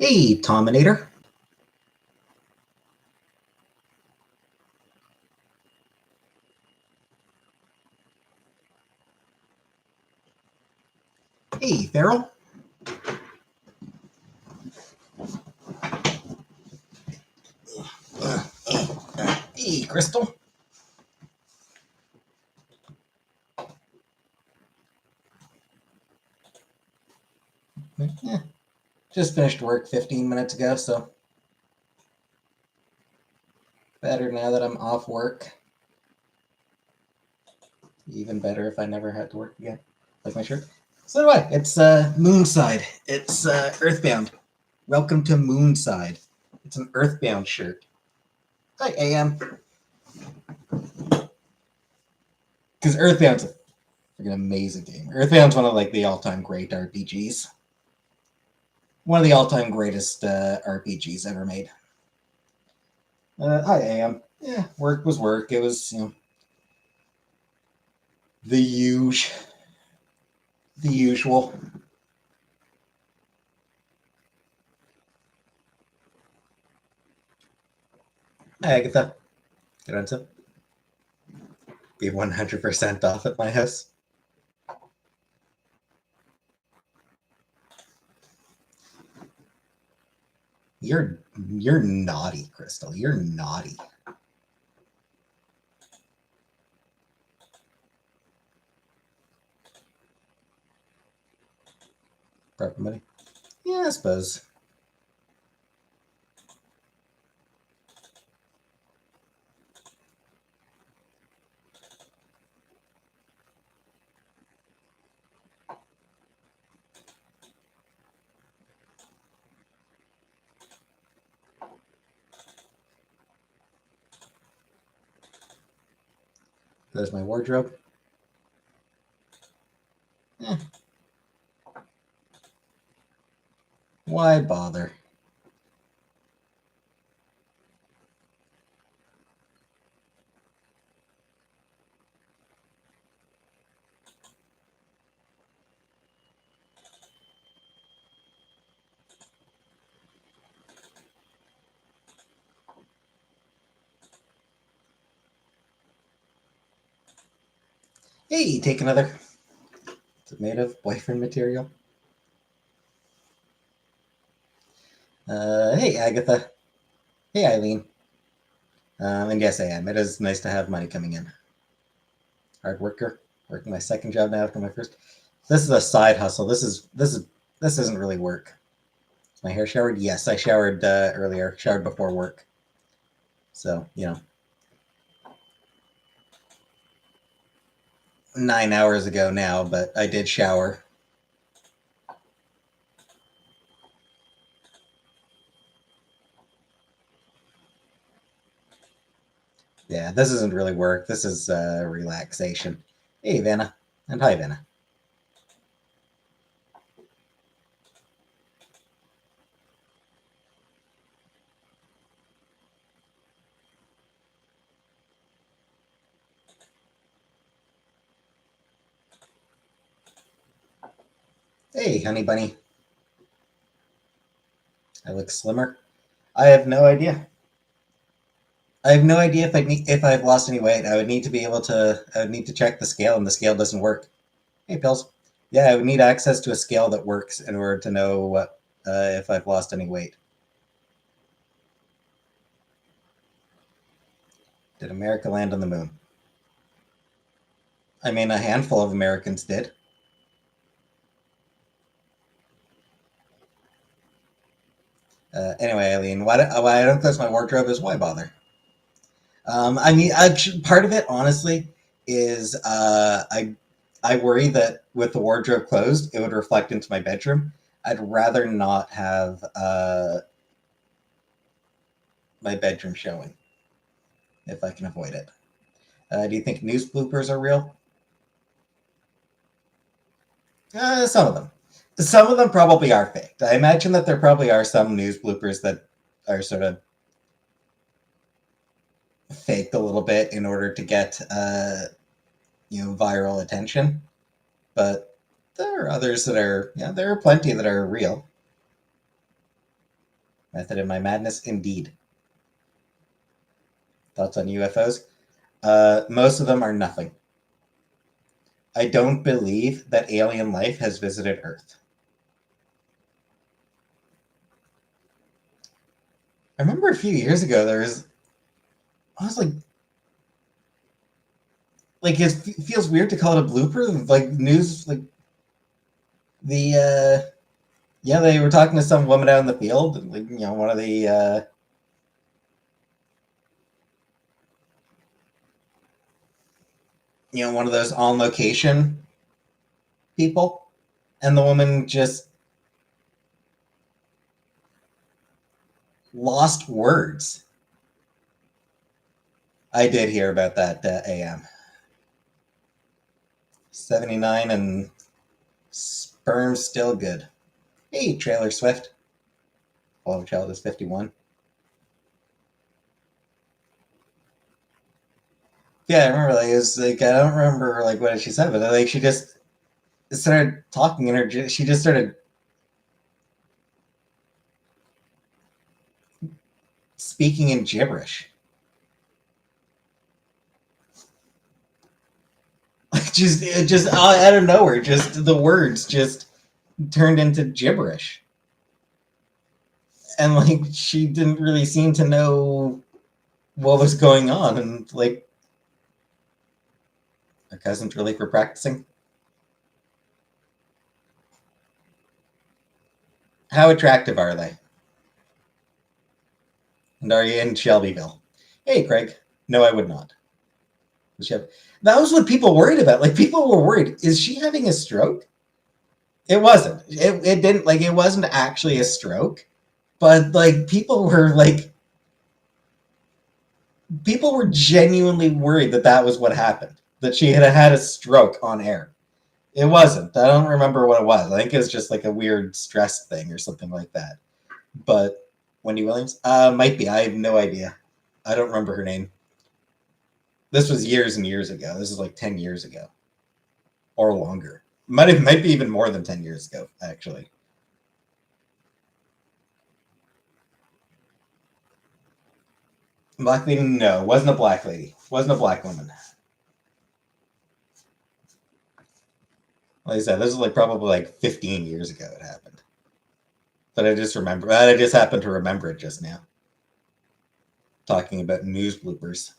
Hey, Tominator. Hey, Farrell. Hey, Crystal. Just finished work 15 minutes ago, so better now that I'm off work. Even better if I never had to work again. Like my shirt. So do I. It's Moonside. It's Earthbound. Welcome to Moonside. It's an Earthbound shirt. Hi, AM. Because Earthbound's an amazing game. Earthbound's one of like the all-time great RPGs. One of the all-time greatest RPGs ever made. Hi, AM. Yeah, work was work. It was, the usual. Hi, Agatha. Get on to be 100% off at my house. You're naughty, Crystal. You're naughty. Proper money. Yeah, I suppose. There's my wardrobe. Eh. Why bother? Hey, take another. Is it made of boyfriend material? Hey, Agatha. Hey, Eileen. And yes, I am. It is nice to have money coming in. Hard worker. Working my second job now after my first. This is a side hustle. This isn't really work. Is my hair showered? Yes, I showered earlier. Showered before work. So 9 hours ago now, but I did shower. Yeah, this isn't really work. This is relaxation. Hey, Vanna. And hi, Vanna. Hey, honey bunny. I look slimmer. I have no idea. I have no idea if I've lost any weight. I would need to be able to. I would need to check the scale, and the scale doesn't work. Hey, pills. Yeah, I would need access to a scale that works in order to know what if I've lost any weight. Did America land on the moon? I mean, a handful of Americans did. Anyway, Eileen, why I don't close my wardrobe is why bother? I mean, part of it, honestly, is I worry that with the wardrobe closed, it would reflect into my bedroom. I'd rather not have my bedroom showing if I can avoid it. Do you think news bloopers are real? Some of them. Some of them probably are faked. I imagine that there probably are some news bloopers that are sort of faked a little bit in order to get viral attention. But there are others that are there are plenty that are real. Method in my madness, indeed. Thoughts on UFOs? Most of them are nothing. I don't believe that alien life has visited Earth. I remember a few years ago I was like it feels weird to call it a blooper. Like news, like the yeah, they were talking to some woman out in the field, and like one of the one of those on location people, and the woman just lost words. I did hear about that AM 79 and sperm still good. Hey, Trailer Swift. Love Child is 51. Yeah, I remember. Like, it was like I don't remember like what she said, but like she just started talking, and she just started speaking in gibberish. Like just out of nowhere, just the words just turned into gibberish, and like she didn't really seem to know what was going on, and like her cousin's really for practicing. How attractive are they? And are you in Shelbyville? Hey, Craig. No, I would not. That was what people worried about. Like people were worried. Is she having a stroke? It wasn't. It didn't like it wasn't actually a stroke, but like people were genuinely worried that that was what happened. That she had a stroke on air. It wasn't. I don't remember what it was. I think it was just like a weird stress thing or something like that. But Wendy Williams? Might be. I have no idea. I don't remember her name. This was years and years ago. This is like 10 years ago. Or longer. Might be even more than 10 years ago, actually. Black lady? No, wasn't a black lady. Wasn't a black woman. Like I said, this is like probably like 15 years ago it happened. But I just remember. I just happened to remember it just now. Talking about news bloopers.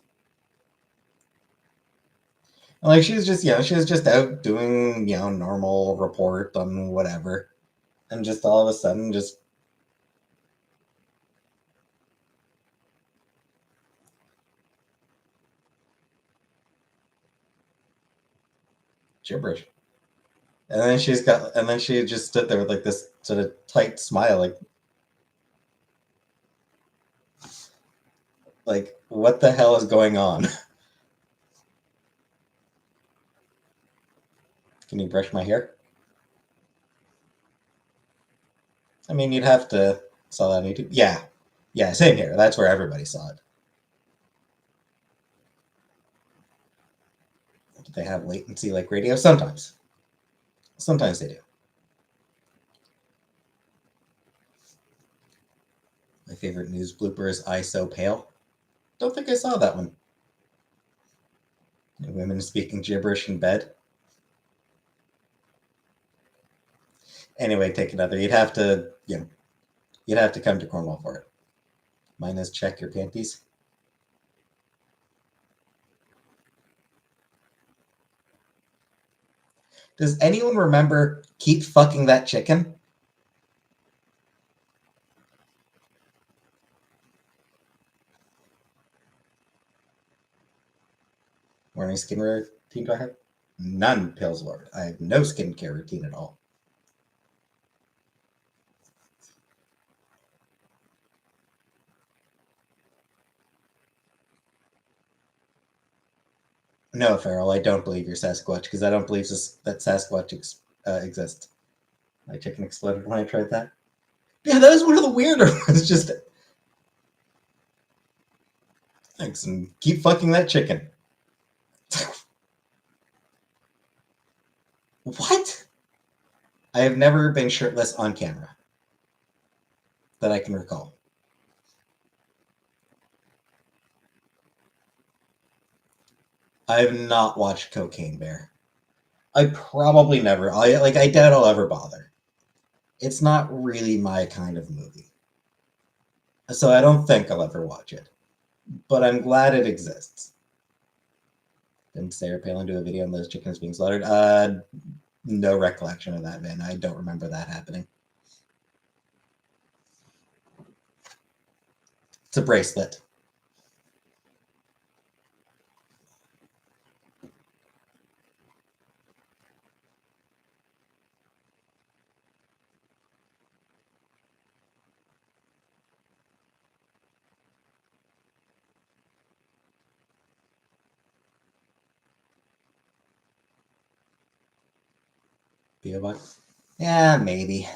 And like she was just, she was just out doing, normal report on whatever, and just all of a sudden, just gibberish. And then she just stood there with like this sort of tight smile, like what the hell is going on? Can you brush my hair? I mean, you'd have to saw that on YouTube. Yeah, yeah, same here. That's where everybody saw it. Do they have latency like radio? Sometimes. Sometimes they do. My favorite news blooper is "I So Pale." Don't think I saw that one. Women speaking gibberish in bed. Anyway, take another. You'd have to come to Cornwall for it. Mine is check your panties. Does anyone remember keep fucking that chicken? Morning skin routine do I have? None, Pills Lord. I have no skincare routine at all. No, Farrell, I don't believe you're Sasquatch because I don't believe that Sasquatch exists. My chicken exploded when I tried that. Yeah, that was one of the weirder ones. Just thanks and keep fucking that chicken. What? I have never been shirtless on camera that I can recall. I've not watched Cocaine Bear. I probably never. I doubt I'll ever bother. It's not really my kind of movie, so I don't think I'll ever watch it. But I'm glad it exists. Didn't Sarah Palin do a video on those chickens being slaughtered? No recollection of that, man. I don't remember that happening. It's a bracelet. P.O. Box? Yeah, maybe.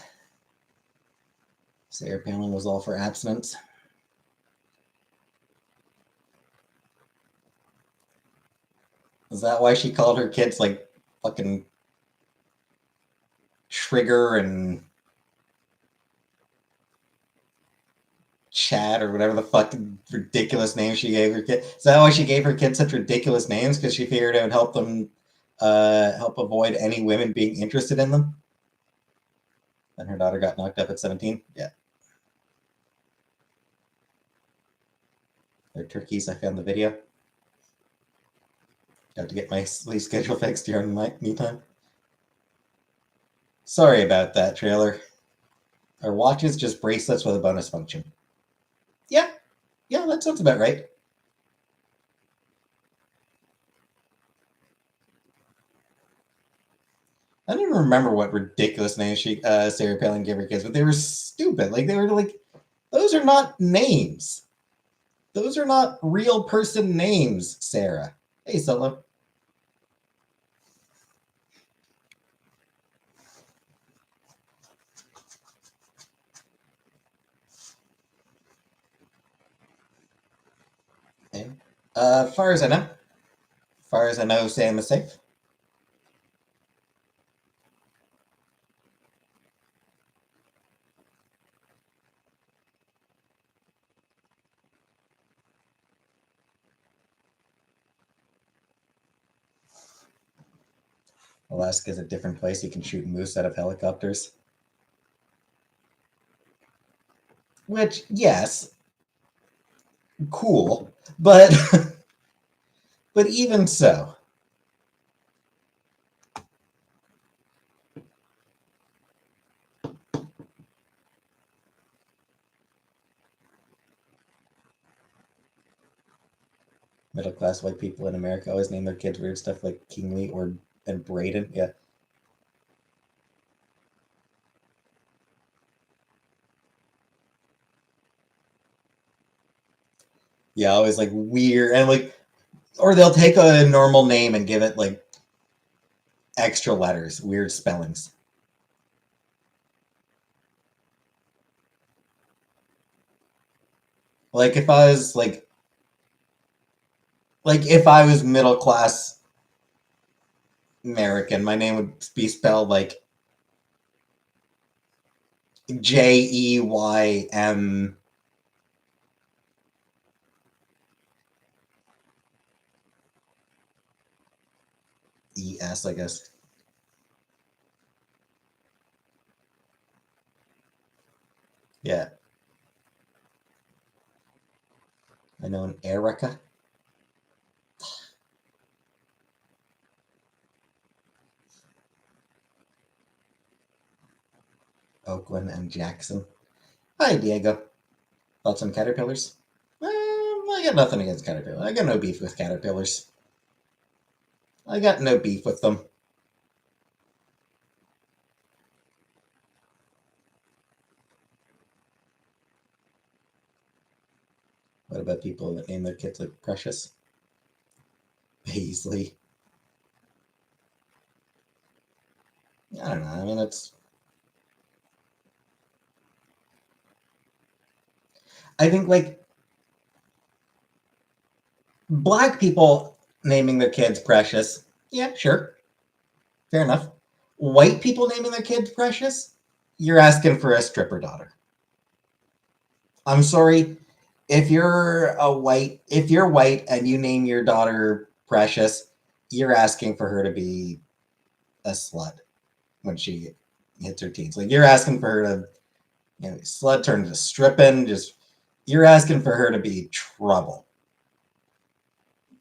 Sarah Palin was all for abstinence. Is that why she called her kids like fucking Trigger and Chad or whatever the fucking ridiculous name she gave her kid? Is that why she gave her kids such ridiculous names? Because she figured it would help them help avoid any women being interested in them? Then her daughter got knocked up at 17? Yeah. They're turkeys. I found the video. Got to get my sleep schedule fixed during my me time. Sorry about that, trailer. Are watches just bracelets with a bonus function? Yeah. Yeah, that sounds about right. I don't even remember what ridiculous names Sarah Palin gave her kids, but they were stupid. Like, they were like, those are not names. Those are not real person names, Sarah. Hey, Solo. Hey. Far as I know, Sam is safe. Alaska's a different place. You can shoot moose out of helicopters. Which, yes, cool, but but even so. Middle class white people in America always name their kids weird stuff like Kingsley and Braden. Yeah. Yeah, always like weird and like, or they'll take a normal name and give it like extra letters, weird spellings. Like if I was like if I was middle class American, my name would be spelled like Jeym. ES, I guess. Yeah. I know an Erica. Oakland and Jackson. Hi, Diego. Thoughts on caterpillars? I got nothing against caterpillars. I got no beef with caterpillars. I got no beef with them. What about people that name their kids like Precious? Paisley. I don't know. I mean, it's. I think like black people naming their kids Precious. Yeah, sure. Fair enough. White people naming their kids Precious? You're asking for a stripper daughter. I'm sorry. If you're white and you name your daughter Precious, you're asking for her to be a slut when she hits her teens. Like, you're asking for her to, slut turn to stripping. You're asking for her to be trouble.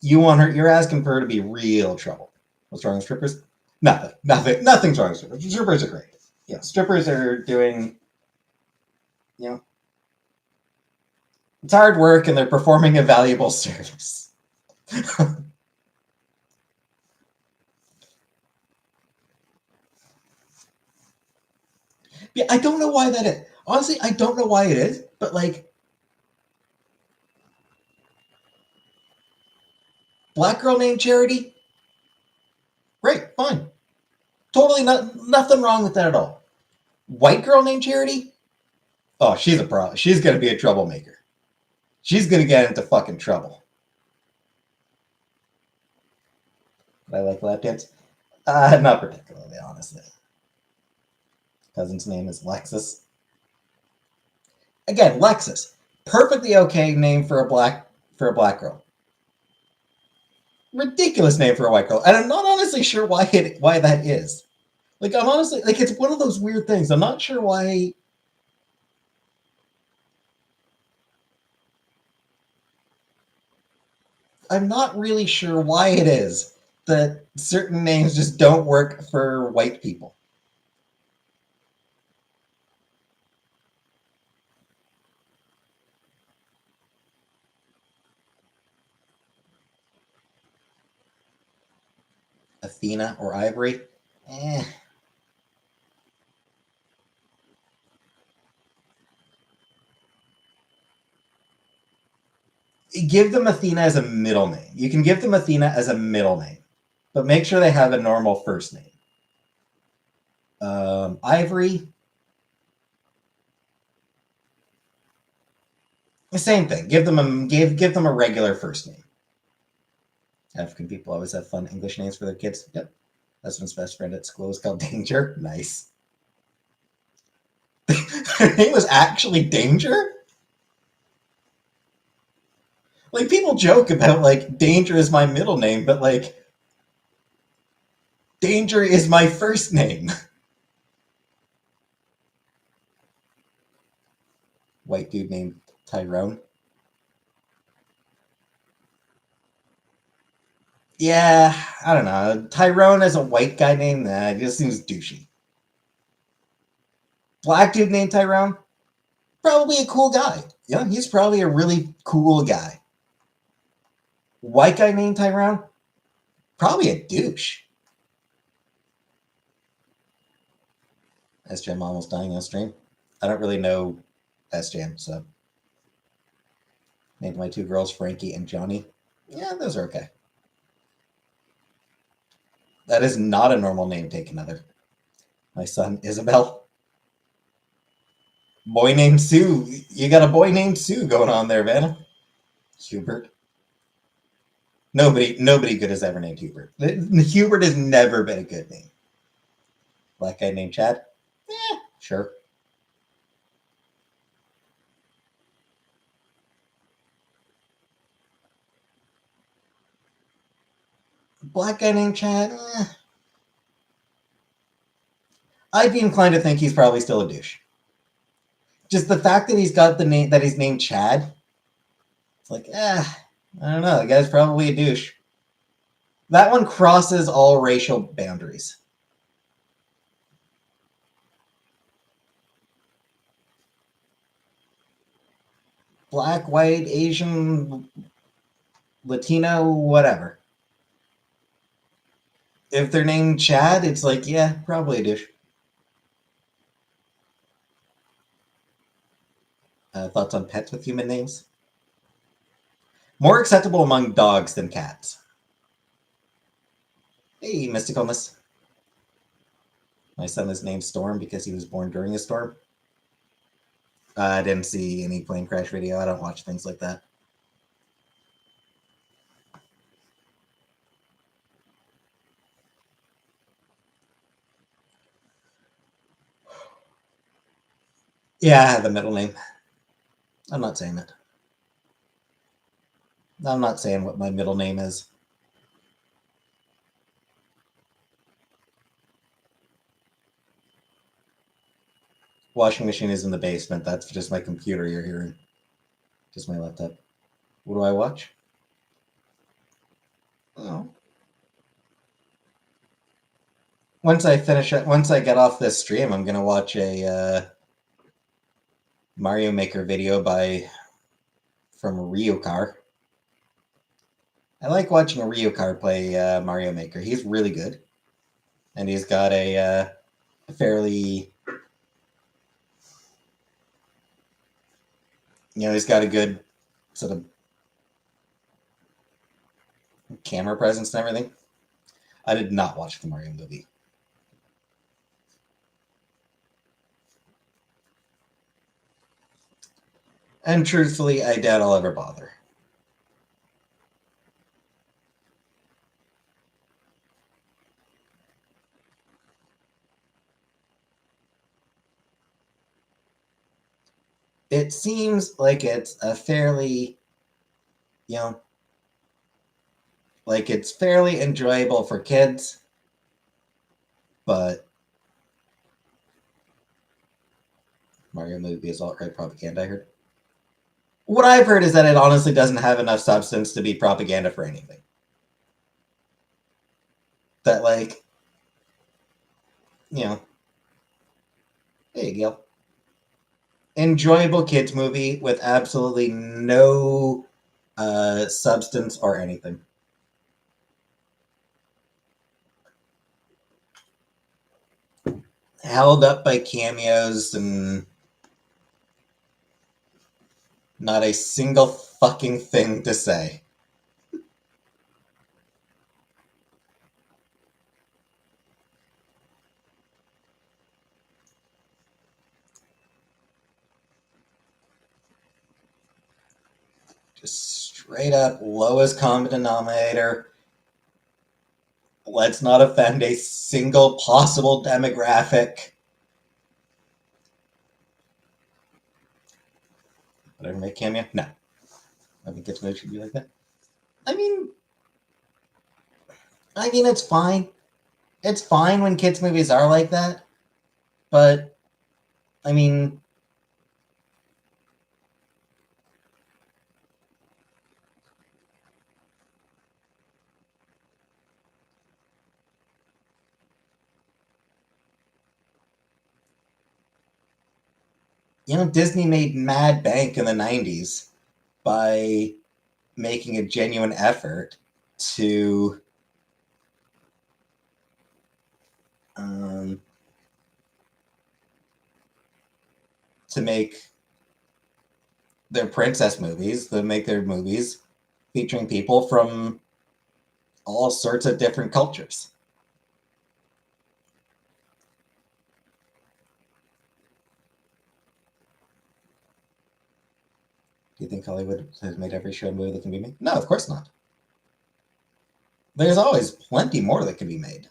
You're asking for her to be real trouble. What's wrong with strippers? Nothing's wrong with strippers. Strippers are great. Yeah, strippers are doing, it's hard work and they're performing a valuable service. Yeah, I don't know why that is. Honestly, I don't know why it is, but like, black girl named Charity, great, fine. Totally nothing wrong with that at all. White girl named Charity, oh, she's a problem. She's going to be a troublemaker. She's going to get into fucking trouble. I like lap dance. Not particularly, honestly. Cousin's name is Lexus. Again, Lexus, perfectly okay name for a black girl. Ridiculous name for a white girl, and I'm not honestly sure why that is. Like, I'm honestly, like, it's one of those weird things. I'm not sure why. I'm not really sure why it is that certain names just don't work for white people. Athena or Ivory? Eh. Give them Athena as a middle name. You can give them Athena as a middle name, but make sure they have a normal first name. Ivory, the same thing. Give them a regular first name. African people always have fun English names for their kids. Yep. Husband's best friend at school was called Danger. Nice. Her name was actually Danger? Like, people joke about, like, Danger is my middle name, but, like, Danger is my first name. White dude named Tyrone. Yeah, I don't know. Tyrone as a white guy name, it just seems douchey. Black dude named Tyrone, probably a cool guy. Yeah, he's probably a really cool guy. White guy named Tyrone, probably a douche. SJM almost dying on stream. I don't really know SJM, so named my two girls Frankie and Johnny. Yeah, those are okay. That is not a normal name, take another. My son Isabel. Boy named Sue. You got a boy named Sue going on there, Vanna. Hubert. Nobody good has ever named Hubert. Hubert has never been a good name. Black guy named Chad? Sure. Black guy named Chad? I'd be inclined to think he's probably still a douche. Just the fact that he's got the name that he's named Chad, it's like, I don't know. The guy's probably a douche. That one crosses all racial boundaries. Black, white, Asian, Latino, whatever. If they're named Chad, it's like, yeah, probably a douche. Thoughts on pets with human names? More acceptable among dogs than cats. Hey, Mysticalness. My son is named Storm because he was born during a storm. I didn't see any plane crash video. I don't watch things like that. Yeah, I have a middle name. I'm not saying it. I'm not saying what my middle name is. Washing machine is in the basement. That's just my computer you're hearing. Just my laptop. What do I watch? Oh. Once I get off this stream, I'm gonna watch a Mario Maker video from Ryokar. I like watching Ryokar play Mario Maker. He's really good, and he's got a fairly, he's got a good sort of camera presence and everything. I did not watch the Mario movie. And truthfully, I doubt I'll ever bother. It seems like it's a fairly, like it's fairly enjoyable for kids, but Mario movie is alt-right propaganda, I heard. What I've heard is that it honestly doesn't have enough substance to be propaganda for anything. That, like, hey, Gil. Enjoyable kids movie with absolutely no substance or anything. Held up by cameos and not a single fucking thing to say. Just straight up lowest common denominator. Let's not offend a single possible demographic. Would I ever make cameo? No. I think kids' movies should be like that. I mean, it's fine. It's fine when kids' movies are like that. But, I mean, Disney made mad bank in the 90s by making a genuine effort to make their princess movies, to make their movies featuring people from all sorts of different cultures. Do you think Hollywood has made every show movie that can be made? No, of course not. There's always plenty more that can be made.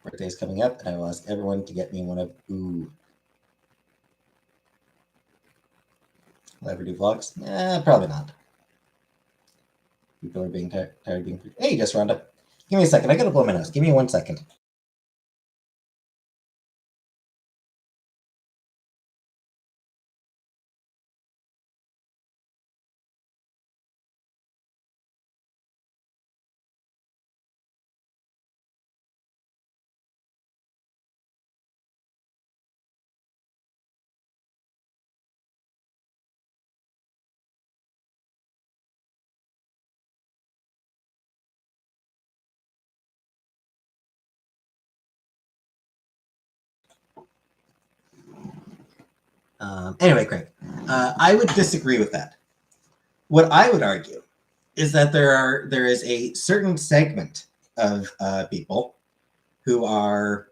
Birthday's coming up, and I will ask everyone to get me one of Will I ever do vlogs? Probably not. People are being tired of being... Hey, just Rhonda. Give me a second. I gotta blow my nose. Give me 1 second. Anyway, Craig, I would disagree with that. What I would argue is that there is a certain segment of people who are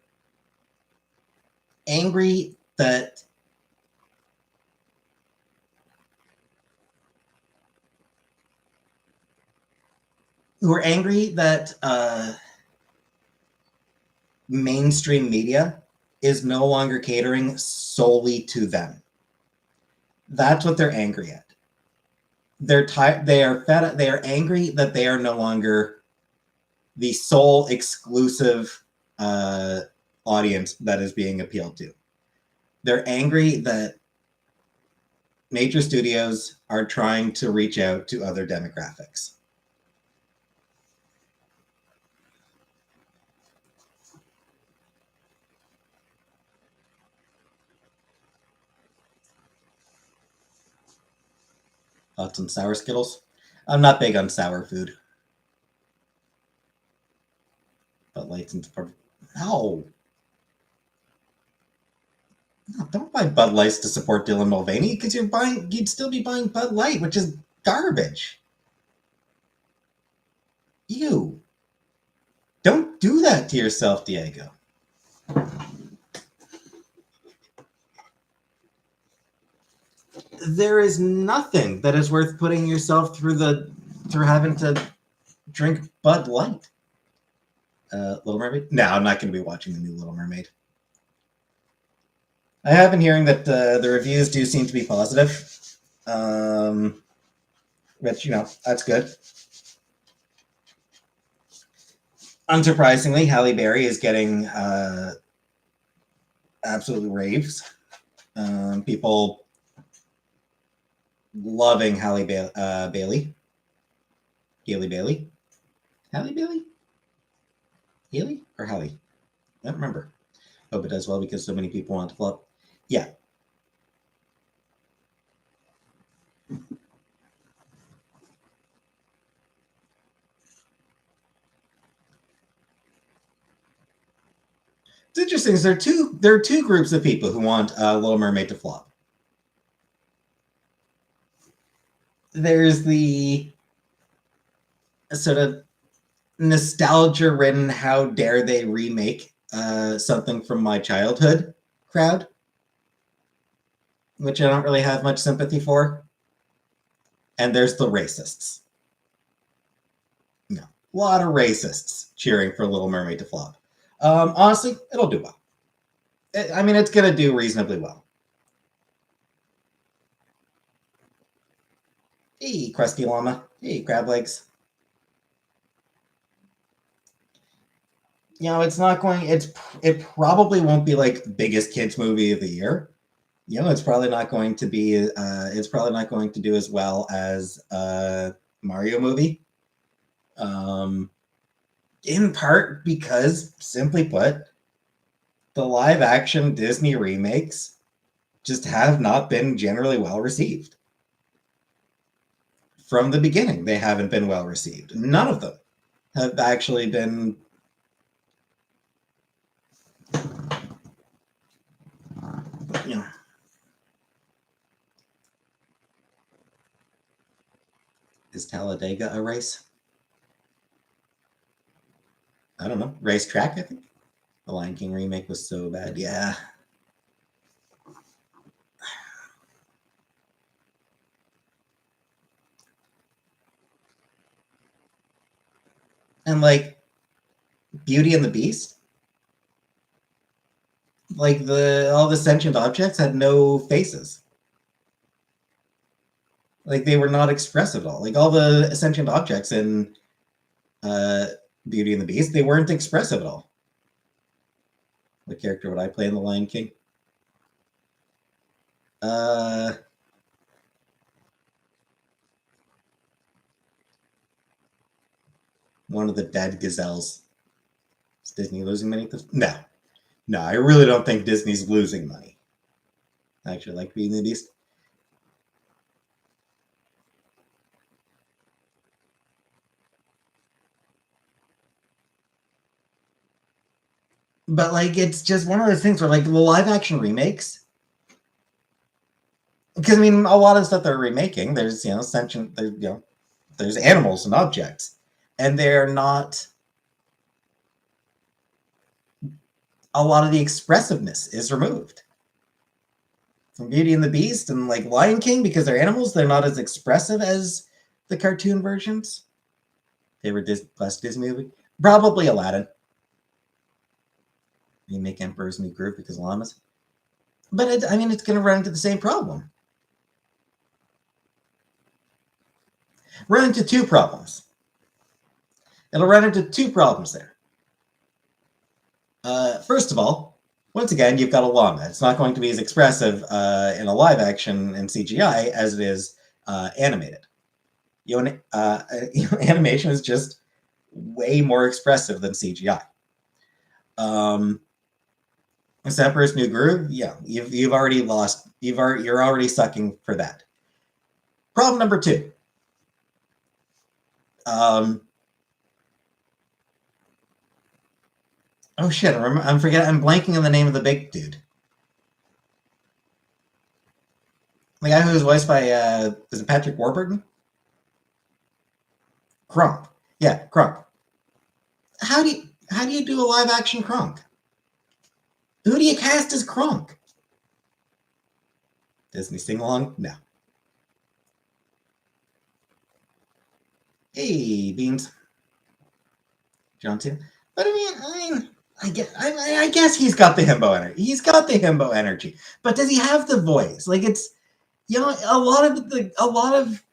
angry that mainstream media is no longer catering solely to them. That's what they're angry at. They're tired. They are fed. They are angry that they are no longer the sole exclusive audience that is being appealed to. They're angry that major studios are trying to reach out to other demographics. Hot and sour Skittles. I'm not big on sour food. Bud Light's and no. No, don't buy Bud Lights to support Dylan Mulvaney because you'd still be buying Bud Light, which is garbage. You don't do that to yourself, Diego. There is nothing that is worth putting yourself through having to drink Bud Light. Little Mermaid? No, I'm not going to be watching the new Little Mermaid. I have been hearing that the reviews do seem to be positive, which, that's good. Unsurprisingly, Halle Berry is getting absolutely raves. People loving Halle Bailey. Halle Bailey? Halle Bailey? Haley or Halle? I don't remember. Hope it does well because so many people want to flop. Yeah. It's interesting. There are two groups of people who want Little Mermaid to flop. There's the sort of nostalgia-ridden, how dare they remake something from my childhood crowd, which I don't really have much sympathy for. And there's the racists. No, a lot of racists cheering for Little Mermaid to flop. Honestly, it'll do well. It's going to do reasonably well. Hey, crusty llama. Hey, crab legs. It's not going. It probably won't be like the biggest kids movie of the year. It's probably not going to be. It's probably not going to do as well as Mario movie. In part because, simply put, the live-action Disney remakes just have not been generally well received. From the beginning, they haven't been well received. None of them have actually been. Is Talladega a race? I don't know. Racetrack, I think. The Lion King remake was so bad. Yeah. And like Beauty and the Beast, like all the sentient objects had no faces. Like they were not expressive at all. Like all the sentient objects in Beauty and the Beast, they weren't expressive at all. What character would I play in The Lion King? One of the dead gazelles. Is Disney losing money? No. No, I really don't think Disney's losing money. I actually like Beauty and the Beast. But like, it's just one of those things where like the live action remakes, because a lot of the stuff they're remaking, there's sentient, there's animals and objects, and they're not. A lot of the expressiveness is removed from Beauty and the Beast and like Lion King because they're animals. They're not as expressive as the cartoon versions. Favorite Disney movie? Probably Aladdin. Remake Emperor's New Groove because llamas. But it's going to run into the same problem. Run into two problems. It'll run into two problems there. First of all, once again, you've got a llama. It's not going to be as expressive in a live action and CGI as it is animated. Animation is just way more expressive than CGI. Emperor's New Groove, yeah, you've already lost. You're already sucking for that. Problem number 2. Oh shit! I'm forgetting. I'm blanking on the name of the big dude. The guy who was voiced by is it Patrick Warburton? Kronk. Yeah, Kronk. How do you do a live action Kronk? Who do you cast as Kronk? Disney sing along? No. Hey, Beans. John Cena. But I guess he's got the himbo energy. He's got the himbo energy. But does he have the voice? Like it's a lot of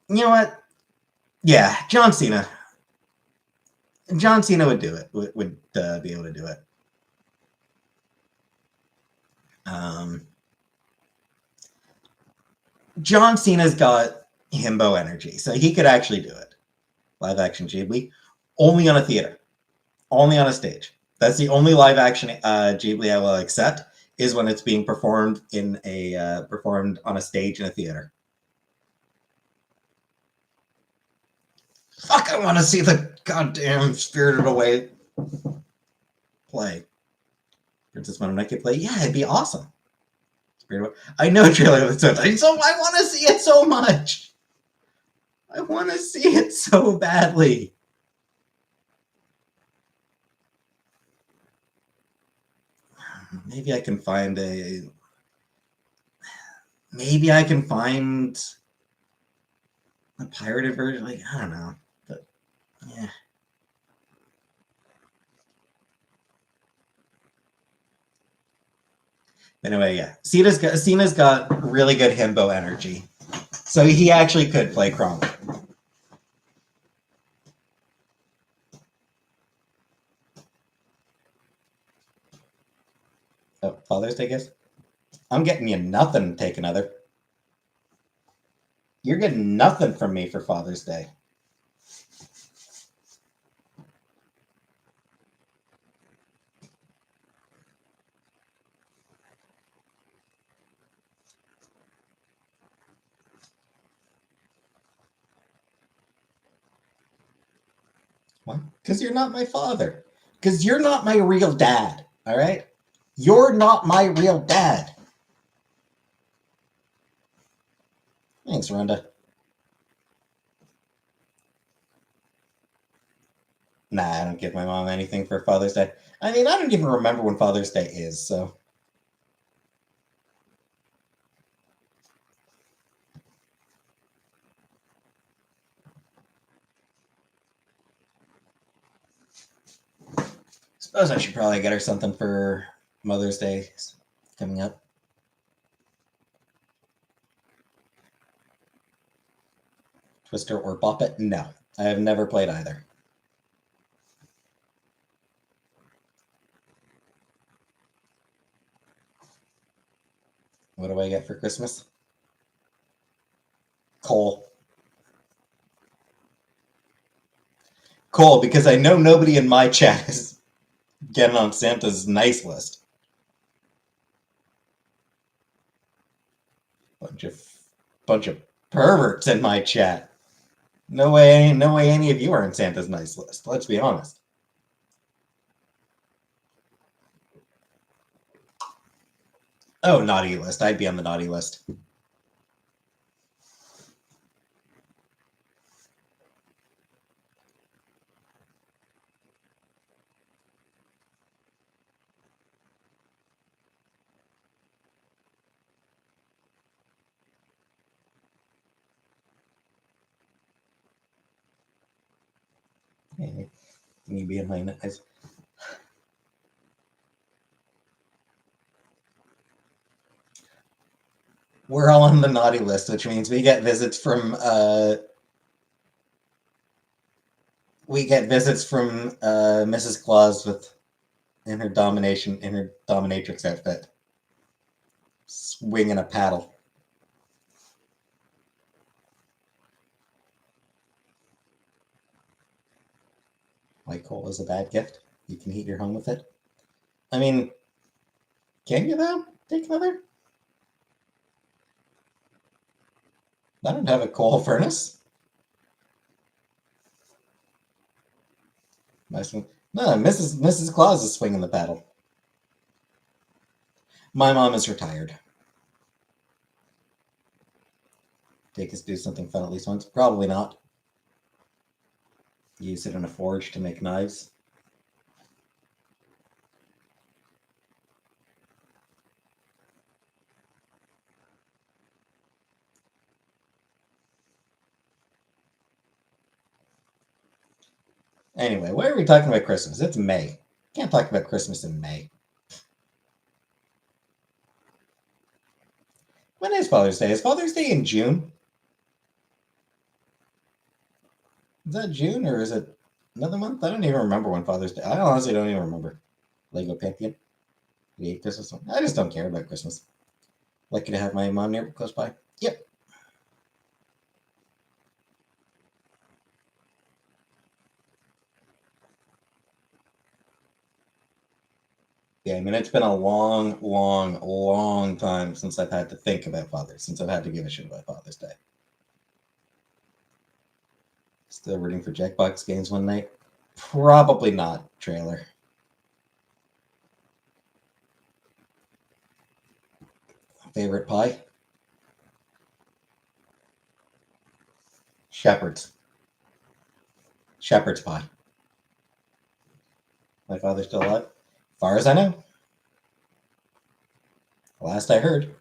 you know what? Yeah, John Cena. John Cena would do it. Would be able to do it. John Cena's got himbo energy, so he could actually do it. Live action Ghibli, only on a theater, only on a stage. That's the only live action Ghibli I will accept is when it's being performed performed on a stage in a theater. Fuck! I want to see the goddamn Spirited Away play. Princess Mononoke play. Yeah, it'd be awesome. I know trailer with so I want to see it so much. I want to see it so badly. Maybe I can find a pirated version. Like, I don't know, but yeah. Anyway, yeah, Cena's got really good himbo energy, so he actually could play Kronk. Oh, Father's Day gifts? I'm getting you nothing, Take Another. You're getting nothing from me for Father's Day. What? Because you're not my father. Because you're not my real dad, all right? You're not my real dad. Thanks, Rhonda. Nah, I don't give my mom anything for Father's Day. I mean, I don't even remember when Father's Day is, so. Suppose I should probably get her something for Mother's Day coming up. Twister or Bop It? No, I have never played either. What do I get for Christmas? Coal. Coal, because I know nobody in my chat is getting on Santa's nice list. Bunch of perverts in my chat. No way any of you are in Santa's nice list. Let's be honest. Oh, naughty list. I'd be on the naughty list. Hey, can you be in my nice? We're all on the naughty list, which means we get visits from We get visits from Mrs. Claus in her dominatrix outfit, swinging a paddle. White coal is a bad gift. You can heat your home with it. I mean, can you though? Take another. I don't have a coal furnace. Nice one. No, Mrs. Claus is swinging the paddle. My mom is retired. Take us to do something fun at least once. Probably not. Use it in a forge to make knives. Anyway, why are we talking about Christmas? It's May. Can't talk about Christmas in May. When is Father's Day? Is Father's Day in June? Is that June or is it another month? I don't even remember when Father's Day. I honestly don't even remember. Lego Pantheon. We ate Christmas. I just don't care about Christmas. Lucky to have my mom near close by. Yep. Yeah, I mean it's been a long, long, long time since I've had to think about since I've had to give a shit about Father's Day. Still rooting for Jackbox games one night? Probably not, trailer. Favorite pie? Shepherd's. Shepherd's pie. My father's still alive? Far as I know. Last I heard.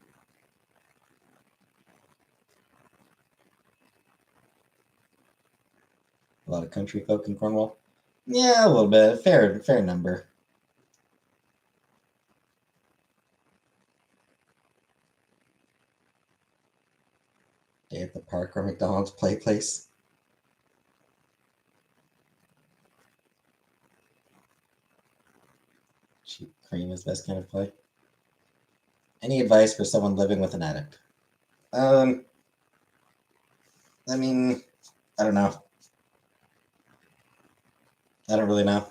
A lot of country folk in Cornwall. Yeah, a little bit. Fair number. Day at the park or McDonald's play place. Cheap cream is best kind of play. Any advice for someone living with an addict? I mean, I don't know. I don't really know.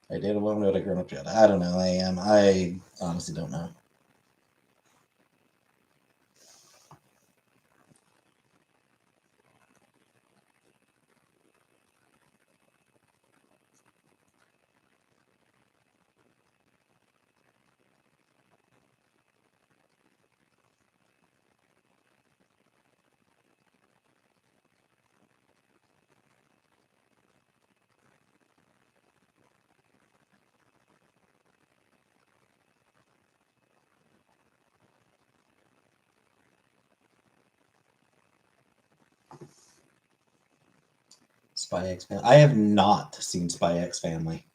I date a woman with a grown-up child. I don't know. I honestly don't know. Spy X Family. I have not seen Spy X Family.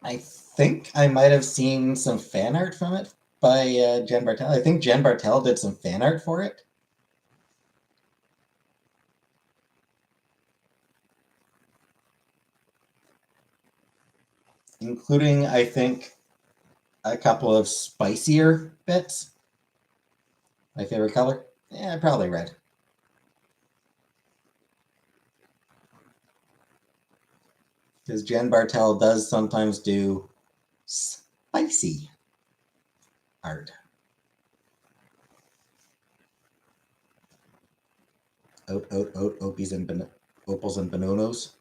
I think I might have seen some fan art from it by Jen Bartel. I think Jen Bartel did some fan art for it. Including, I think, a couple of spicier bits. My favorite color? Yeah, probably red. Because Jen Bartel does sometimes do spicy art. Opals and Bononos.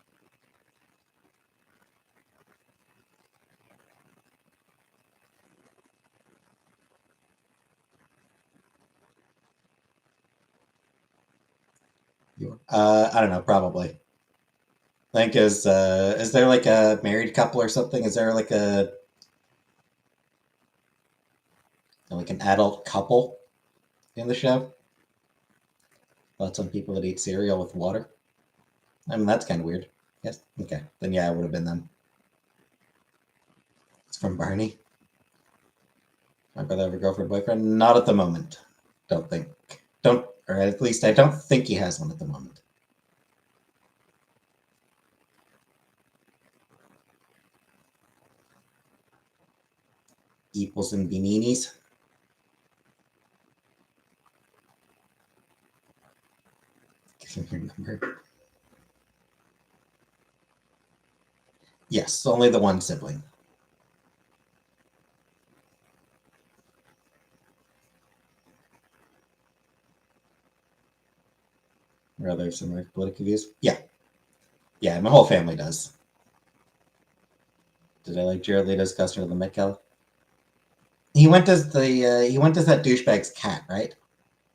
I don't know, probably. I think is there like a married couple or something? Is there like an adult couple in the show? About some people that eat cereal with water. I mean that's kind of weird. Yes. Okay. Then yeah, it would have been them. It's from Barney. My brother have a girlfriend, boyfriend? Not at the moment. Don't think. Don't Or at least I don't think he has one at the moment. Equals and Bininis. Give him your number. Yes, only the one sibling. Rather similar political views. Yeah. Yeah, my whole family does. Did I like Jared Leto's costume of the Met Gala? He went as that douchebag's cat, right?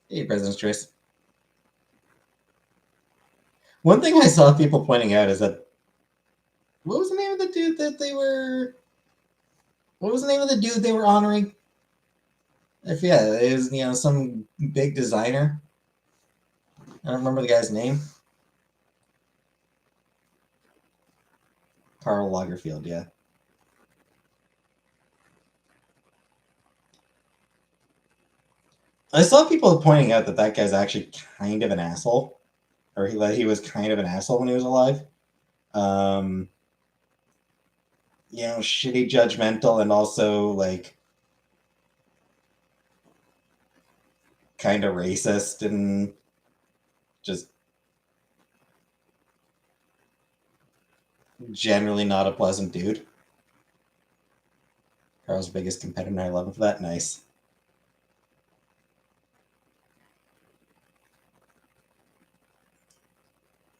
Hey, President's Choice. One thing I saw people pointing out is that what was the name of the dude that they were? What was the name of the dude they were honoring? If yeah, it was some big designer. I don't remember the guy's name. Karl Lagerfeld, yeah. I saw people pointing out that that guy's actually kind of an asshole, or he was kind of an asshole when he was alive. Um, shitty, judgmental, and also like kind of racist and just generally not a pleasant dude. Carl's biggest competitor. I love him for that. Nice.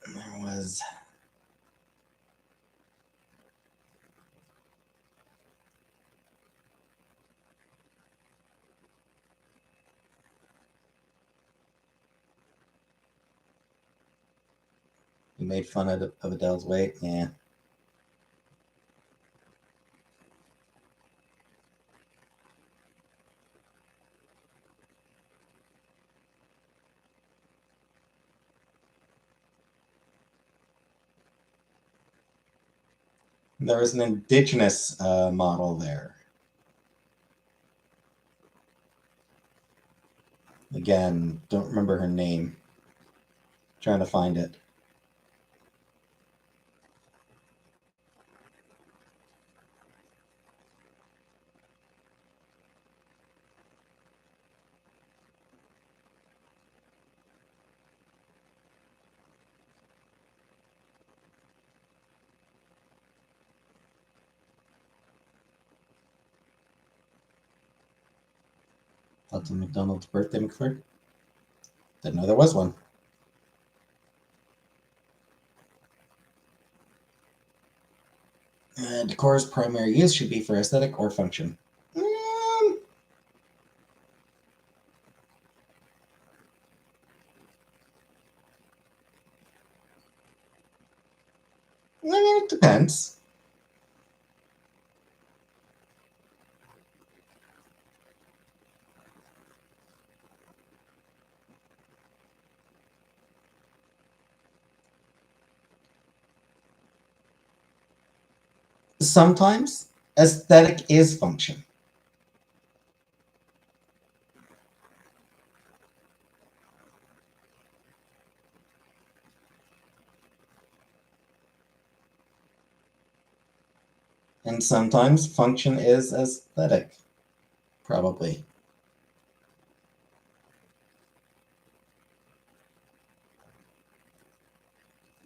There was. He made fun of Adele's weight. Yeah. There was an indigenous model there. Again, don't remember her name. Trying to find it. That's a McDonald's birthday McFlurry. Didn't know there was one. Decor's primary use should be for aesthetic or function. It depends. Sometimes aesthetic is function. And sometimes function is aesthetic. Probably.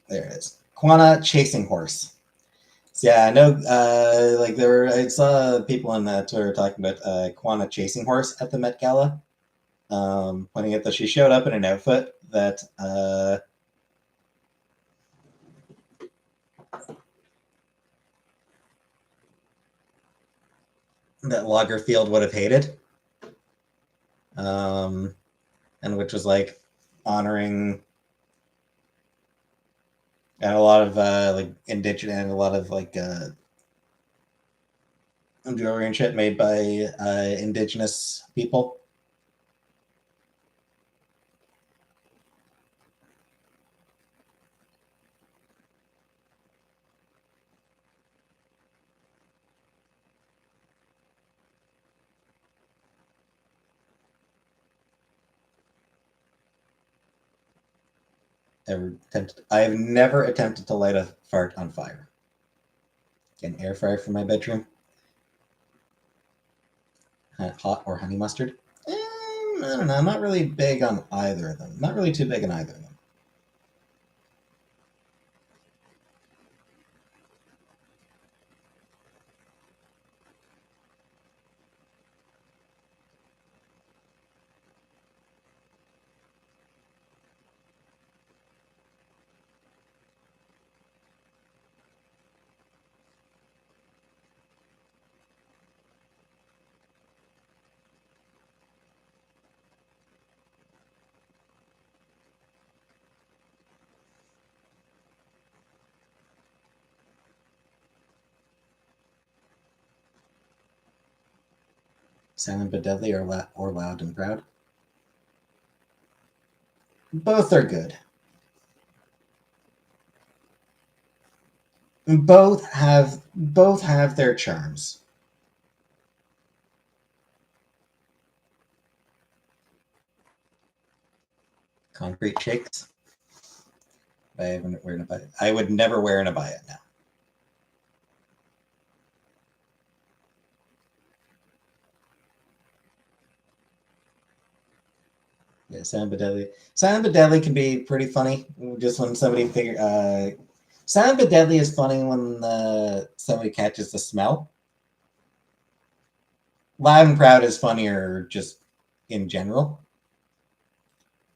There it is. Quana chasing horse. So yeah, I know. I saw people on Twitter talking about Quana chasing horse at the Met Gala, pointing out that she showed up in an outfit that that Lagerfeld would have hated, and which was like honoring and a lot of like indigenous and a lot of like jewelry and shit made by indigenous people. I have never attempted to light a fart on fire. Get an air fryer for my bedroom. Hot or honey mustard. I don't know. I'm not really big on either of them. Not really too big on either of them. Silent but deadly or loud and proud. Both are good. Both have their charms. Concrete shakes. I would never wear an abaya now. Yeah, Silent but Deadly. Silent but Deadly can be pretty funny. Just when somebody Silent but Deadly is funny when somebody catches the smell. Loud and Proud is funnier just in general.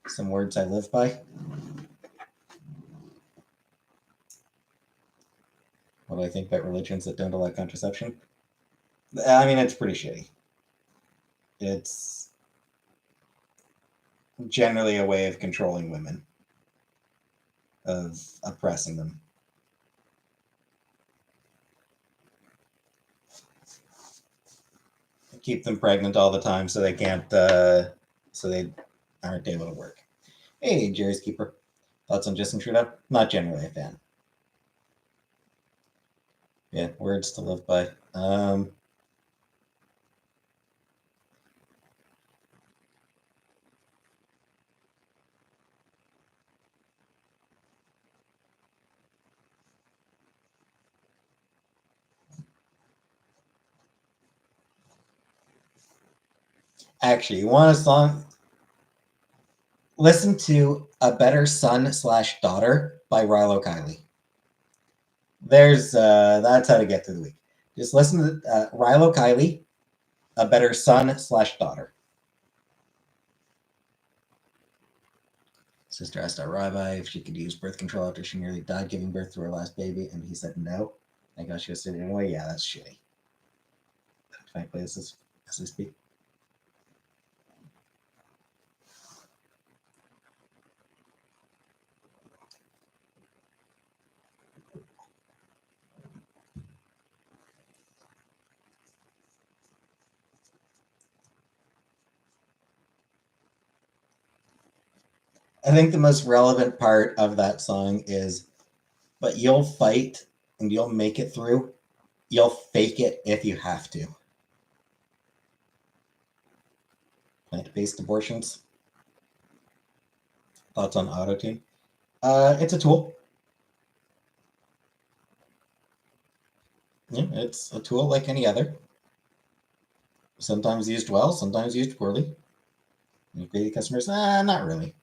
Some words I live by. What do I think about religions that don't allow contraception? I mean, it's pretty shitty. It's generally a way of controlling women, of oppressing them. Keep them pregnant all the time so they can't, so they aren't able to work. Hey, Jerry's Keeper. Thoughts on Justin Trudeau? Not generally a fan. Yeah, words to live by. Actually, you want a song? Listen to A Better Son/Daughter by Rilo Kiley. That's how to get through the week. Just listen to Rilo Kiley, A Better Son/Daughter. Sister asked our rabbi if she could use birth control after she nearly died giving birth to her last baby, and he said no. I guess she was sitting anyway. Yeah, that's shitty. Can I play this as I speak? I think the most relevant part of that song is, but you'll fight and you'll make it through. You'll fake it if you have to. Plant-based abortions. Thoughts on autotune? It's a tool. Yeah, it's a tool like any other. Sometimes used well, sometimes used poorly. Greedy customers? Not really.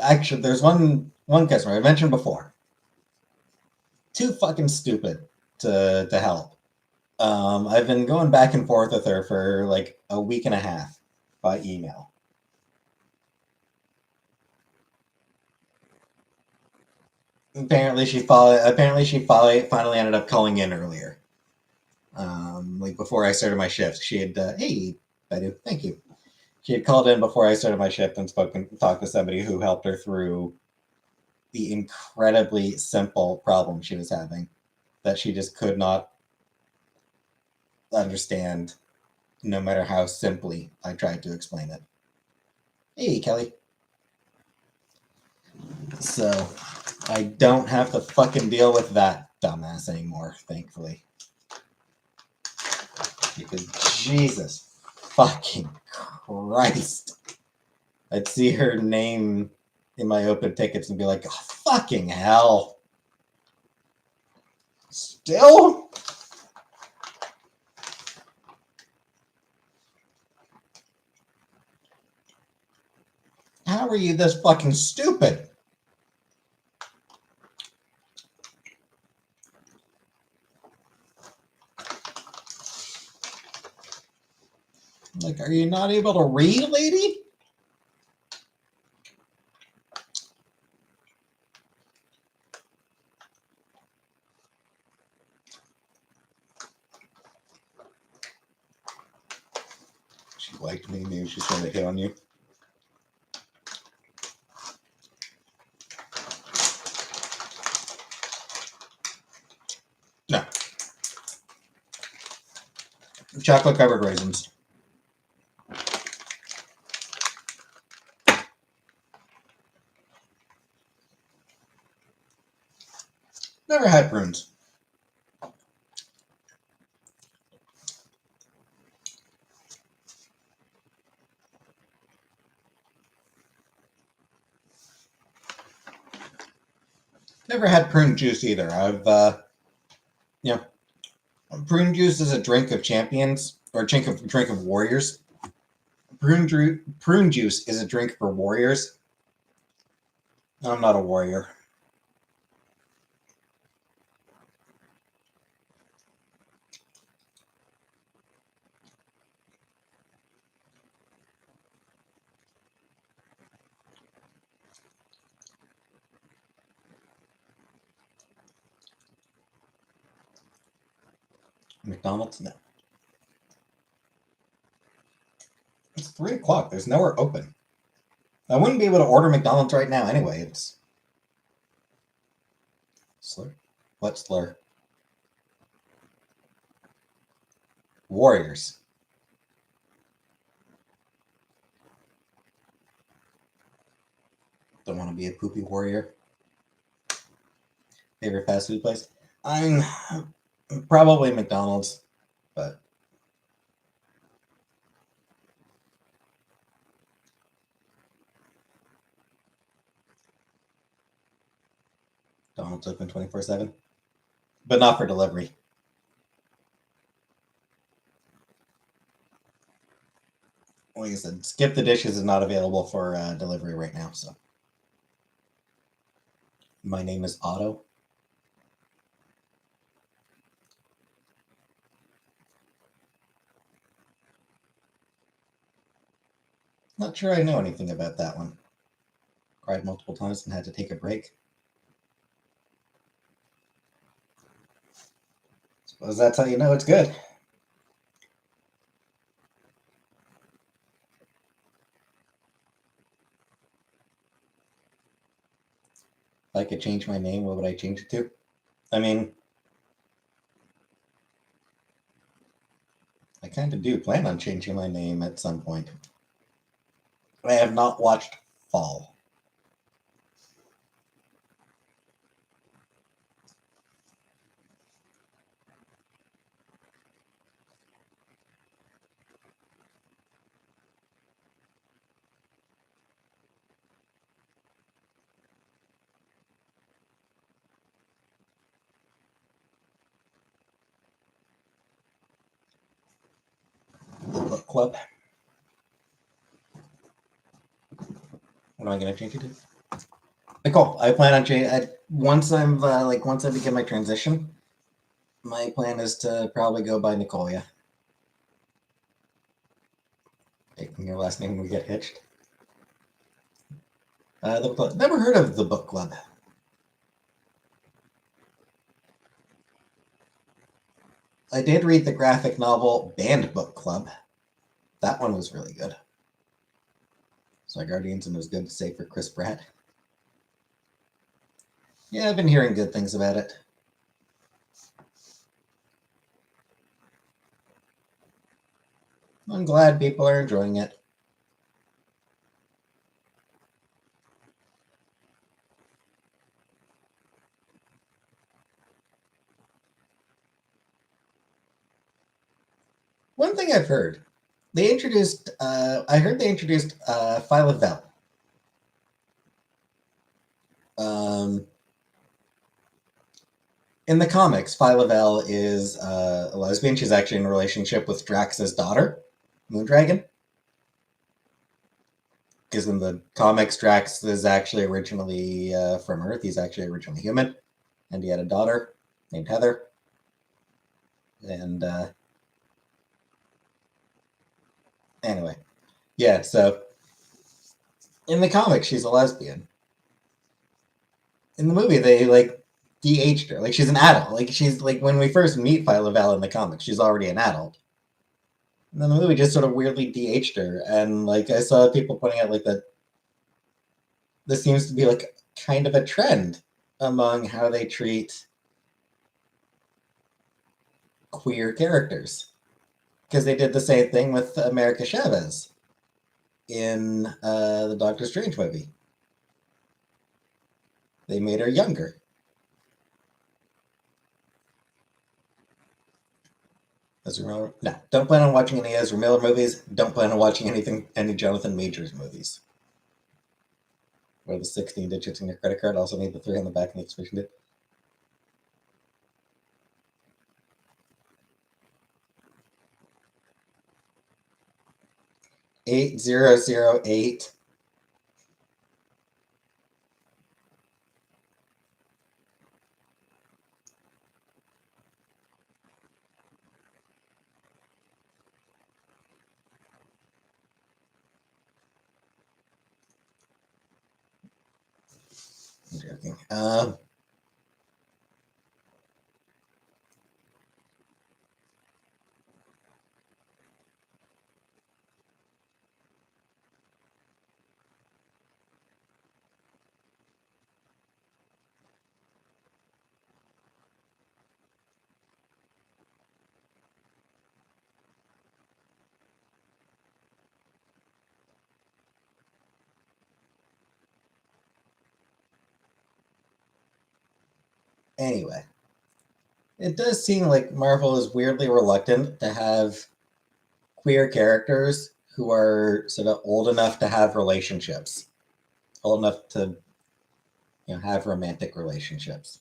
Actually, there's one customer I mentioned before. Too fucking stupid to help. I've been going back and forth with her for like a week and a half by email. Apparently, she finally ended up calling in earlier. Like before I started my shift, she had hey, Bedu, thank you. She had called in before I started my shift and talked to somebody who helped her through the incredibly simple problem she was having that she just could not understand, no matter how simply I tried to explain it. Hey, Kelly. So I don't have to fucking deal with that dumbass anymore, thankfully. Because Jesus fucking Christ. I'd see her name in my open tickets and be like, oh, fucking hell. Still? How are you this fucking stupid? Like, are you not able to read, lady? She liked me, maybe she's trying to hit on you. No. Chocolate covered raisins. Never had prunes. Never had prune juice either. Prune juice is a drink of champions, or a drink of warriors. Prune juice is a drink for warriors. I'm not a warrior. McDonald's? No. It's 3 o'clock. There's nowhere open. I wouldn't be able to order McDonald's right now anyway. It's... Slur? What slur? Warriors. Don't want to be a poopy warrior. Favorite fast food place? I'm probably McDonald's, but McDonald's open 24/7, but not for delivery. Like I said, Skip the Dishes is not available for delivery right now. So, my name is Otto. Not sure I know anything about that one. Cried multiple times and had to take a break. Suppose that's how you know it's good. If I could change my name, what would I change it to? I mean, I kind of do plan on changing my name at some point. I have not watched Fall. The book club. What am I going to change it to? Nicole. I plan on changing. Once I begin my transition, my plan is to probably go by Nicole. Yeah. Taking your last name, we get hitched. The book club. Never heard of the book club. I did read the graphic novel Band Book Club. That one was really good. So Guardians, and it was good to say for Chris Pratt. Yeah, I've been hearing good things about it. I'm glad people are enjoying it. One thing I've heard, they introduced. I heard they introduced Phyla-Vell. In the comics, Phyla-Vell is a lesbian. She's actually in a relationship with Drax's daughter, Moondragon. Because in the comics, Drax is actually originally from Earth. He's actually originally human. And he had a daughter named Heather. And anyway, yeah, so in the comics, she's a lesbian. In the movie, they like de-aged her. Like she's an adult. Like she's like when we first meet Phyla-Vell in the comics, she's already an adult. And then the movie just sort of weirdly de-aged her. And like I saw people pointing out like that this seems to be like kind of a trend among how they treat queer characters. Because they did the same thing with America Chavez in the Doctor Strange movie. They made her younger. Ezra Miller? No, don't plan on watching any Ezra Miller movies. Don't plan on watching any Jonathan Majors movies. Where the 16 digits in your credit card also need the 3 on the back and the expiration date. $8008. I'm joking. Anyway, it does seem like Marvel is weirdly reluctant to have queer characters who are sort of old enough to have relationships, old enough to have romantic relationships.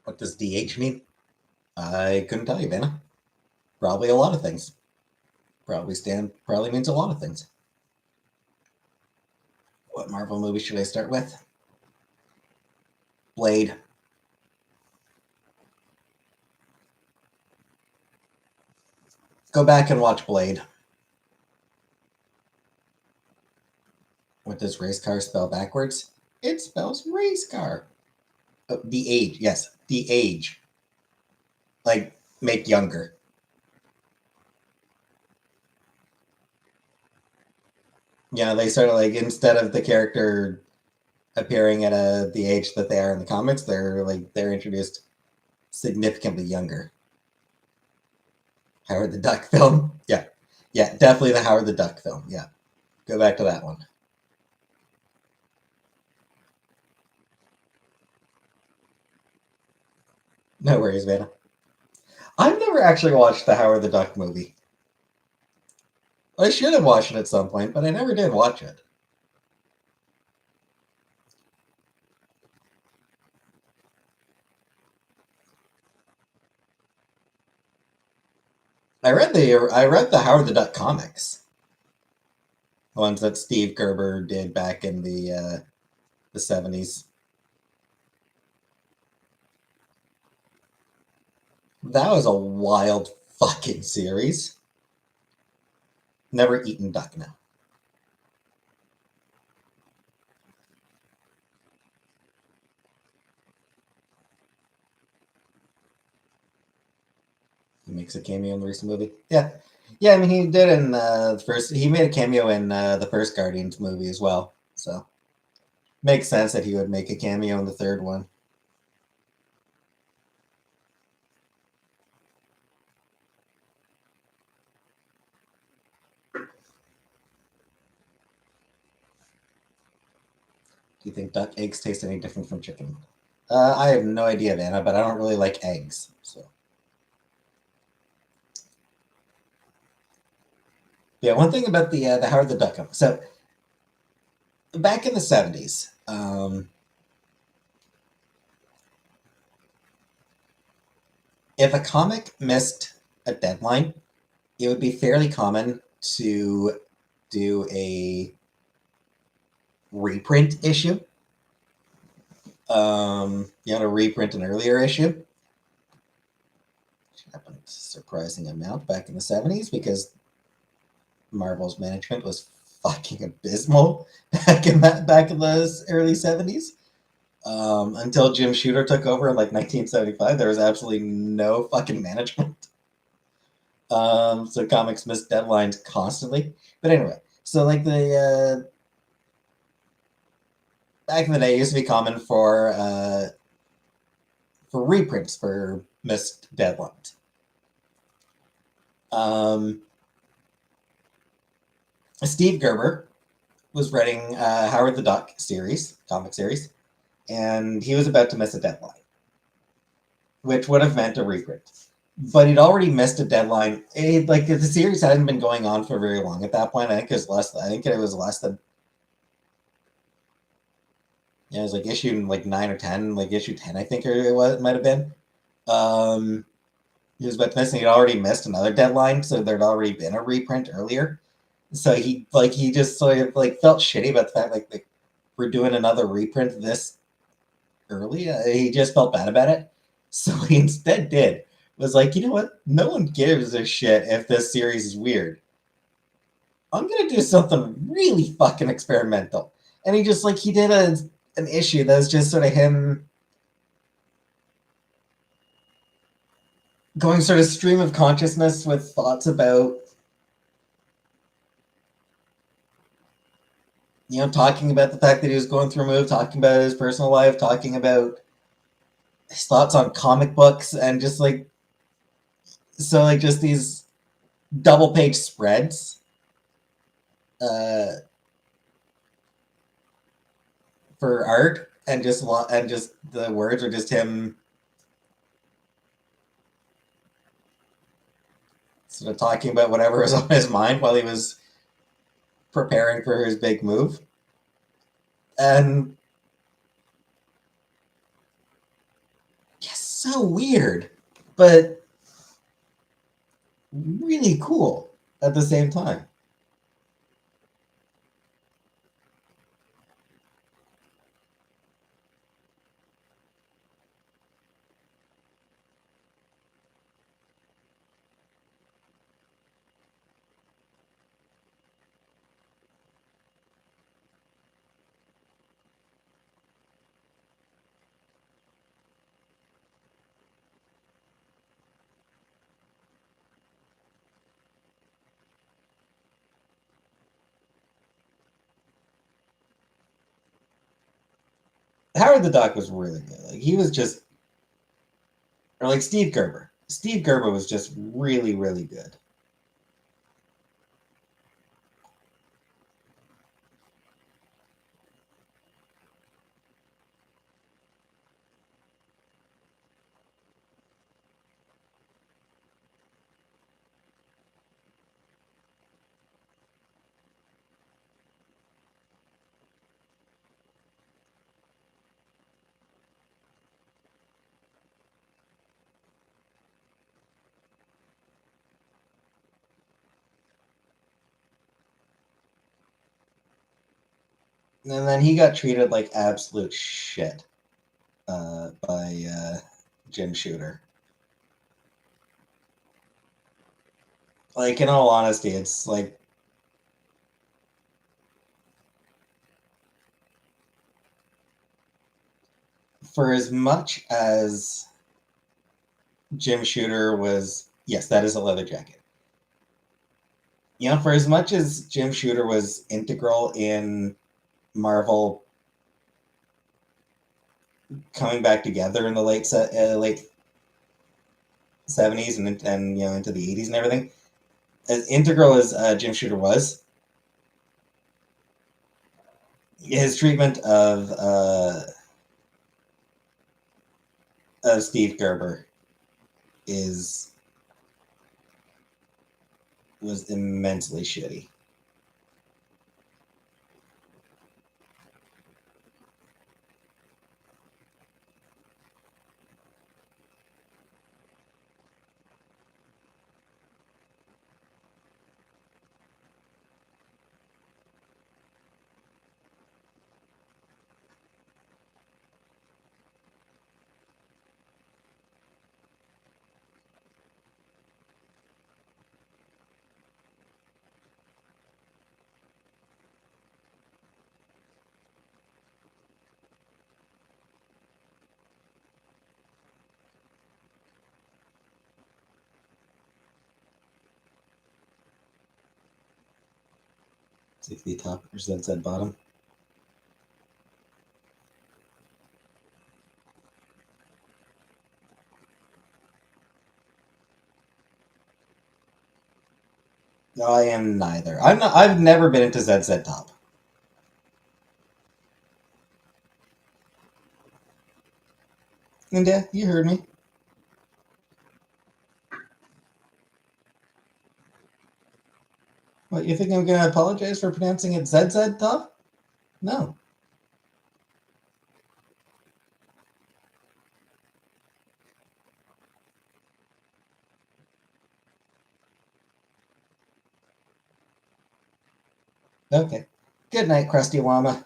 What does DH mean? I couldn't tell you, Vanna. Probably a lot of things. Probably means a lot of things. What Marvel movie should I start with? Blade. Go back and watch Blade. What does race car spell backwards? It spells race car. Oh, the age, yes, the age. Like, make younger. They sort of like, instead of the character appearing at the age that they are in the comics, they're introduced significantly younger. Howard the Duck film? Yeah. Yeah, definitely the Howard the Duck film. Yeah. Go back to that one. No worries, Vanna. I've never actually watched the Howard the Duck movie. I should have watched it at some point, but I never did watch it. I read the Howard the Duck comics, the ones that Steve Gerber did back in the 70s. That was a wild fucking series. Never eaten duck now. He makes a cameo in the recent movie. Yeah, yeah. I mean, he did in the first. He made a cameo in the first Guardians movie as well. So makes sense that he would make a cameo in the third one. Do you think duck eggs taste any different from chicken? I have no idea, Vanna, but I don't really like eggs. So yeah, one thing about the Howard the Duck. So back in the 70s, if a comic missed a deadline, it would be fairly common to do a reprint issue. To reprint an earlier issue, which happened a surprising amount back in the 70s because Marvel's management was fucking abysmal back in the early 70s. Until Jim Shooter took over in like 1975, there was absolutely no fucking management. So comics missed deadlines constantly. But anyway, so like the back in the day, it used to be common for reprints for missed deadlines. Steve Gerber was writing Howard the Duck comic series, and he was about to miss a deadline, which would have meant a reprint. But he'd already missed a deadline. The series hadn't been going on for very long at that point. I think it was less than. Yeah, it was like issue like 9 or 10, like issue 10, I think it might have been. He was about to miss, and he'd already missed another deadline, so there'd already been a reprint earlier. So he just sort of felt shitty about the fact like we're doing another reprint this early. He just felt bad about it. So he instead was like, you know what? No one gives a shit if this series is weird. I'm gonna do something really fucking experimental. And he just he did an issue that was just sort of him going sort of stream of consciousness with thoughts about talking about the fact that he was going through a move, talking about his personal life, talking about his thoughts on comic books, and just just these double page spreads for art, and just the words are just him sort of talking about whatever was on his mind while he was preparing for his big move. And yeah, so weird, but really cool at the same time. Howard the Duck was really good. He was just, or Steve Gerber. Steve Gerber was just really, really good. And then he got treated like absolute shit by Jim Shooter. In all honesty, it's for as much as Jim Shooter was, yes, that is a leather jacket. For as much as Jim Shooter was integral in Marvel coming back together in the late 70s and into the 80s and everything, as integral as Jim Shooter was, his treatment of Steve Gerber was immensely shitty. See if the top presents at bottom. No, I am neither. I'm not. I've never been into ZZ Top. And yeah, you heard me. What, you think I'm going to apologize for pronouncing it ZZ Top? No. Okay. Good night, Krusty Llama.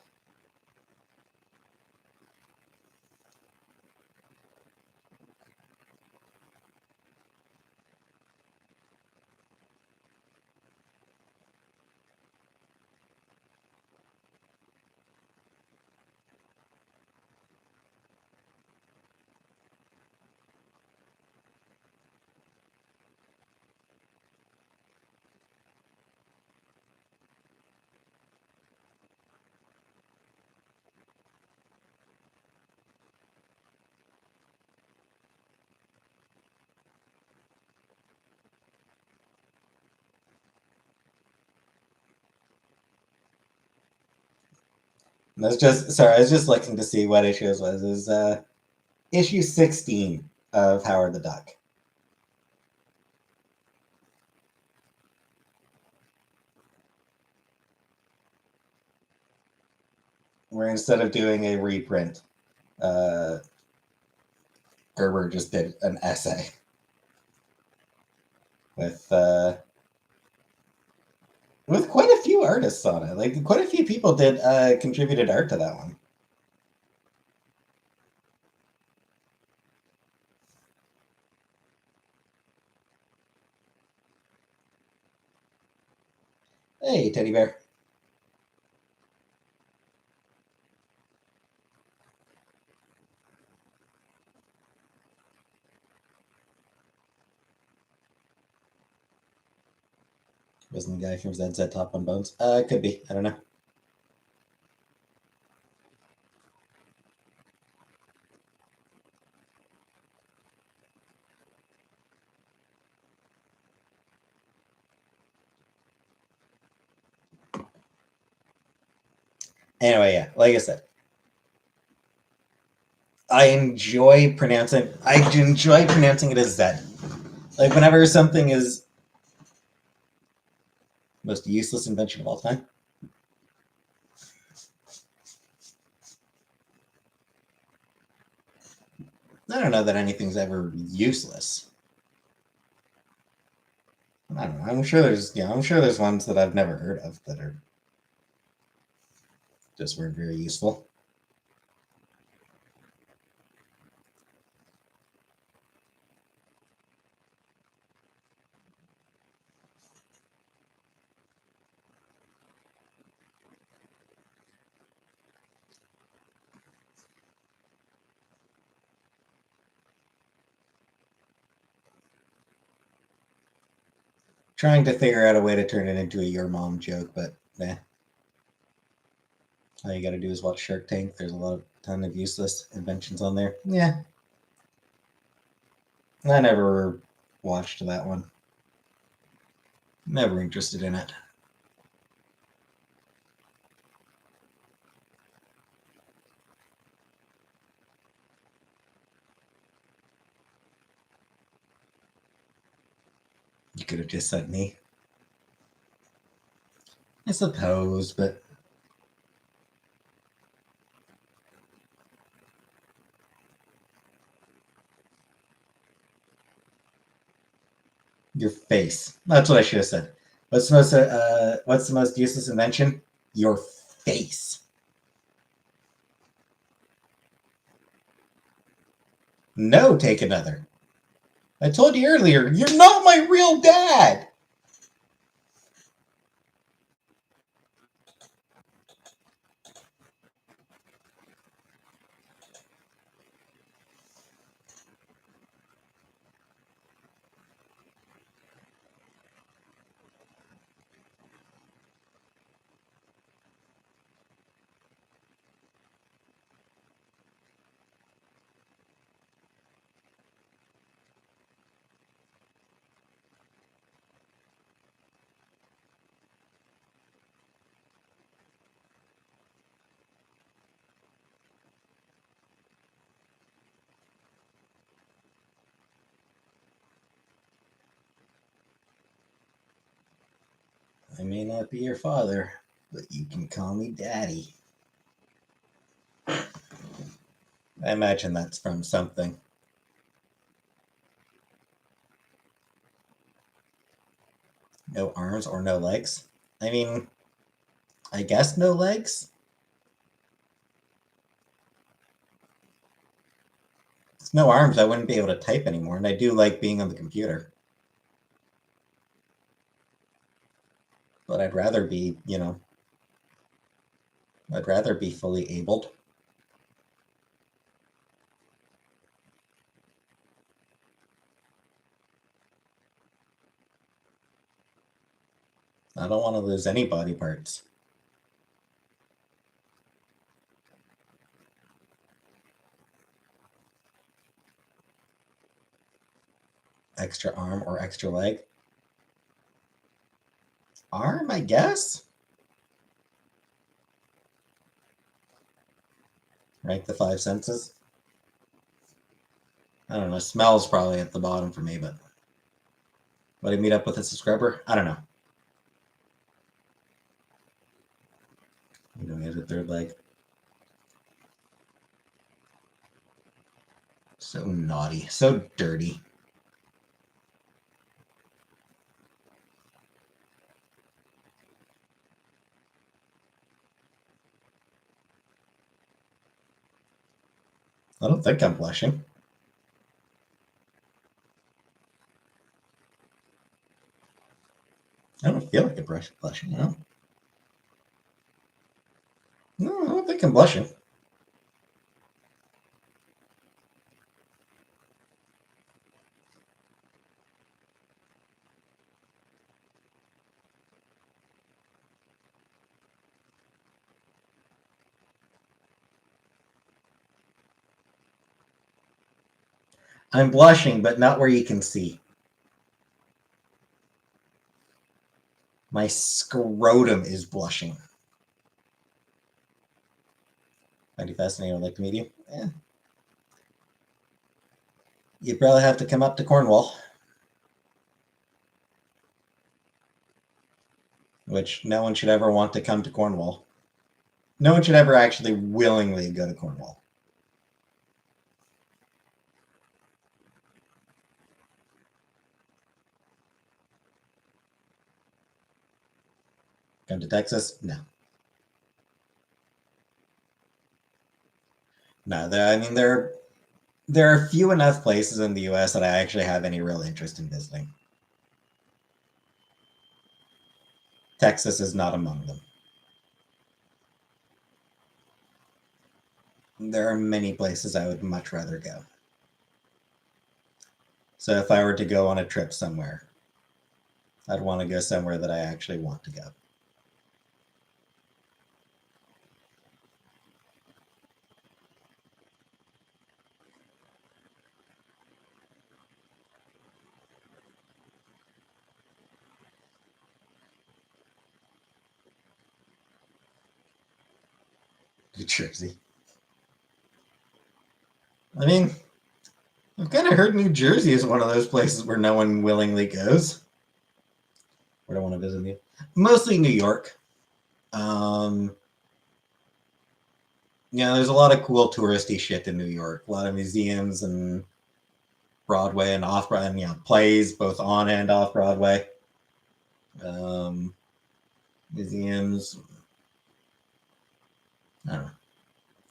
That's just sorry. I was just looking to see what issue it was. It was issue 16 of Howard the Duck. Where instead of doing a reprint, Gerber just did an essay with quite a few artists on it. Like quite a few people did contributed art to that one. Hey, teddy bear. Wasn't the guy from ZZ Top on Bones? Could be. I don't know. Anyway, yeah, like I said, I enjoy pronouncing it as Z. Like whenever something is most useless invention of all time. I don't know that anything's ever useless. I don't know. I'm sure there's ones that I've never heard of that are just weren't very useful. Trying to figure out a way to turn it into a your mom joke, but nah. All you got to do is watch Shark Tank. There's a ton of useless inventions on there. Yeah, I never watched that one. Never interested in it. You could have just said me. I suppose, but your face. That's what I should have said. What's the most useless invention? Your face. No, take another. I told you earlier, you're not my real dad. I may not be your father, but you can call me Daddy. I imagine that's from something. No arms or no legs? I mean, I guess no legs? With no arms, I wouldn't be able to type anymore, and I do like being on the computer. But I'd rather be, I'd rather be fully abled. I don't want to lose any body parts. Extra arm or extra leg? Arm, I guess? Rank the five senses? I don't know. Smell's probably at the bottom for me, but would I meet up with a subscriber? I don't know. You know, he has a third leg. So naughty. So dirty. I don't think I'm blushing. I don't feel like I'm blushing, you know? No, I don't think I'm blushing. I'm blushing, but not where you can see. My scrotum is blushing. Find you fascinating. I'd like to meet you. You'd probably have to come up to Cornwall. Which no one should ever want to come to Cornwall. No one should ever actually willingly go to Cornwall. Come to Texas? No. No, there are few enough places in the U.S. that I actually have any real interest in visiting. Texas is not among them. There are many places I would much rather go. So if I were to go on a trip somewhere, I'd want to go somewhere that I actually want to go. New Jersey. I mean, I've kind of heard New Jersey is one of those places where no one willingly goes. Where do I want to visit? Mostly New York. There's a lot of cool touristy shit in New York. A lot of museums and Broadway and off Broadway, and plays both on and off Broadway. Museums. I don't know.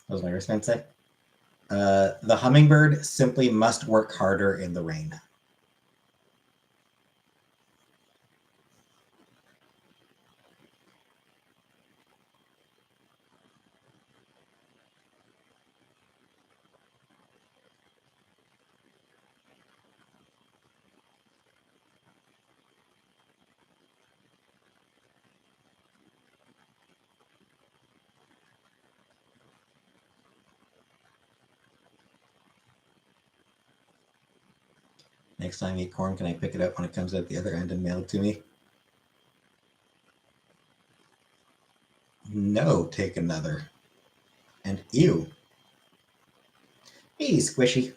What was my response say? The hummingbird simply must work harder in the rain. Next time I eat corn, can I pick it up when it comes out the other end and mail it to me? No, take another. And ew. Hey, squishy.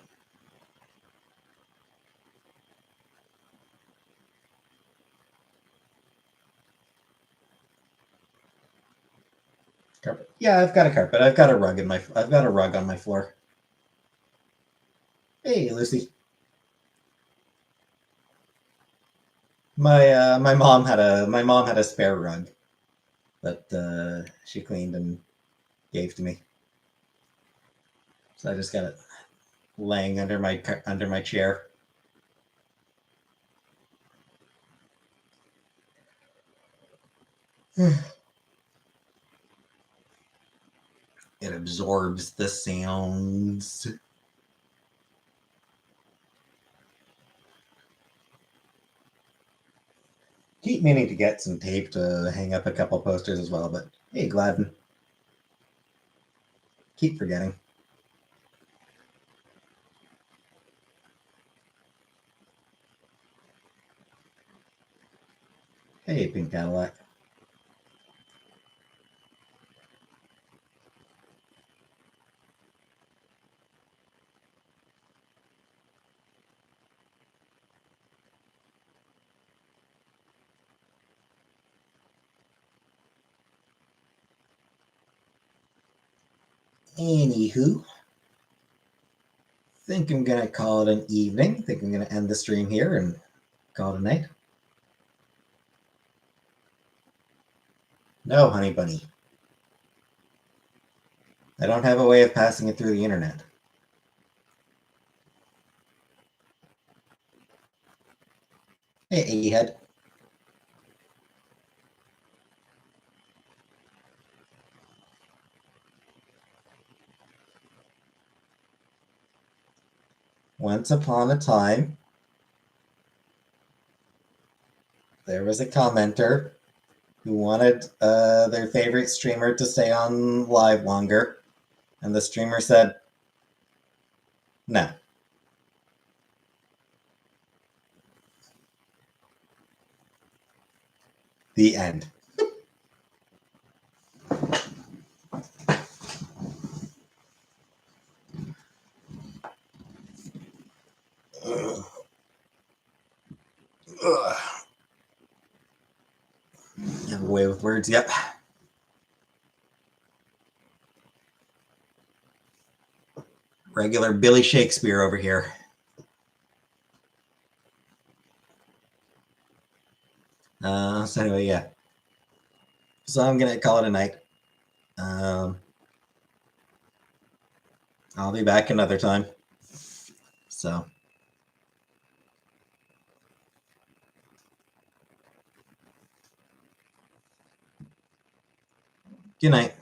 Carpet. Yeah, I've got a carpet. I've got a rug on my floor. Hey, Lucy. My mom had a spare rug that she cleaned and gave to me. So I just got it laying under my chair. It absorbs the sounds. Keep meaning to get some tape to hang up a couple posters as well, but hey, Gladden. Keep forgetting. Hey, Pink Cadillac. Anywho, think I'm gonna call it an evening. Think I'm gonna end the stream here and call it a night. No, honey bunny. I don't have a way of passing it through the internet. Hey, Egghead. Once upon a time, there was a commenter who wanted their favorite streamer to stay on live longer, and the streamer said, no. The end. Ugh. Ugh. Have a way with words, yep. Regular Billy Shakespeare over here. So anyway, yeah. So I'm gonna call it a night. I'll be back another time. So good night.